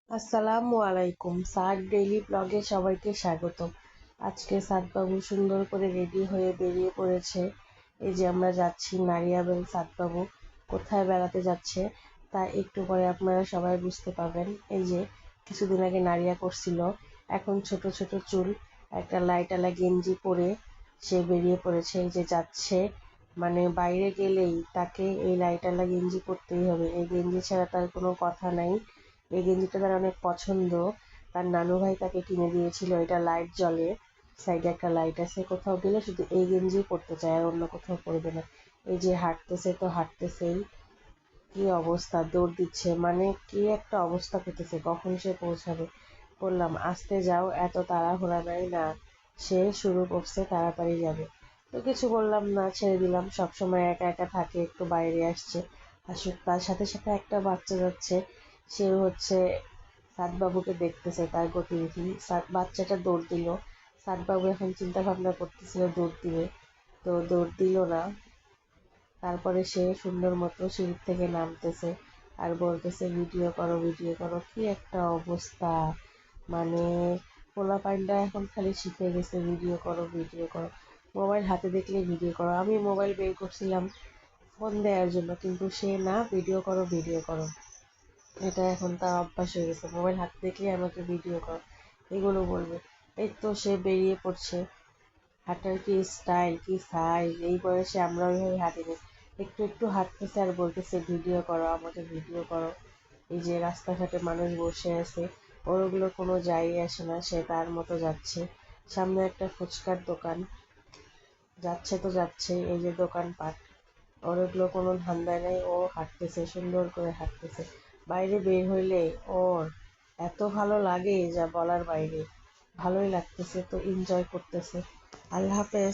আসসালামু আলাইকুম। Sir daily ব্লগে সবাইকে স্বাগতম। আজকে সাদবাবু সুন্দর করে রেডি হয়ে বেরিয়ে পড়েছে। এই যে আমরা যাচ্ছি নারিয়াবেল। সাদবাবু কোথায় বেড়াতে যাচ্ছে তা একটু পরে আপনারা সবাই বুঝতে পারবেন। এই যে কিছুদিন আগে নারিয়া করছিল, এখন ছোট ছোট চুল, একটা লাইটালা গেঞ্জি পরে সে বেরিয়ে পড়েছে। এই যে যাচ্ছে, মানে বাইরে গেলেই তাকে এই লাইটালা গেঞ্জি পরতেই হবে। এই গেঞ্জি ছাড়া তার কোনো কথা নাই। এই গেঞ্জিটা তার অনেক পছন্দ। তার নানু ভাই তাকে কিনে দিয়েছিল। এটা লাইট জ্বলে, সাইডে একটা লাইট আছে। কোথাও গেলে শুধু এই গেঞ্জি পরতে চায়, আর অন্য কোথাও পরবে না। এই যে হাঁটতেছে তো হাঁটতেছেই, কি অবস্থা, দৌড় দিচ্ছে, মানে কি একটা অবস্থা পেতেছে, কখন সে পৌঁছাবে। বললাম আস্তে যাও, এত তাড়াহুড়া নাই না। সে শুরু করছে, তাড়াতাড়ি যাবে। তো কিছু বললাম না, ছেড়ে দিলাম। সবসময় একা একা থাকে, একটু বাইরে আসছে, আসুক। তার সাথে সাথে একটা বাচ্চা যাচ্ছে, সে হচ্ছে সাদবাবুকে দেখতেছে, তার গতিবিধি। বাচ্চাটা দৌড় দিল। সাদবাবু এখন চিন্তা ভাবনা করতেছিল দৌড় দিবে, তো দৌড় দিল না। তারপরে সে সুন্দর মতো সিঁড়ি থেকে নামতেছে আর বলতেছে ভিডিও করো ভিডিও করো। কি একটা অবস্থা, মানে পোলাপাইনটা এখন খালি শিখে গেছে ভিডিও করো ভিডিও করো। মোবাইল হাতে দেখলে ভিডিও করো। আমি মোবাইল বের করছিলাম ফোন দেওয়ার জন্য, কিন্তু সে না, ভিডিও করো ভিডিও করো। এটা এখন তার অভ্যাস হয়ে গেছে, মোবাইল হাতে দেখলে আমাকে ভিডিও করো এগুলো বলবে। এই তো সে বেরিয়ে পড়ছে। হাঁটার কি স্টাইল, কি সাইজ! এই বয়সে আমরা ওইভাবে হাঁটিনি। একটু একটু হাঁটতেছে আর বলতেছে ভিডিও করো, আমাকে ভিডিও করো। এই যে রাস্তাঘাটে মানুষ বসে আছে, ওর ওগুলো কোনো যাই আসে না, সে তার মতো যাচ্ছে। সামনে একটা ফুচকার দোকান, যাচ্ছে তো যাচ্ছে। এই যে দোকানপাট, ওর ওগুলো কোনো ধান্দায় নেই। ও হাঁটতেছে, সুন্দর করে হাঁটতেছে। বাইরে বের হইলে ওর এত ভালো লাগে যা বলার বাইরে। ভালোই লাগতেছে, তো এনজয় করতেছে। আল্লাহ হাফেজ।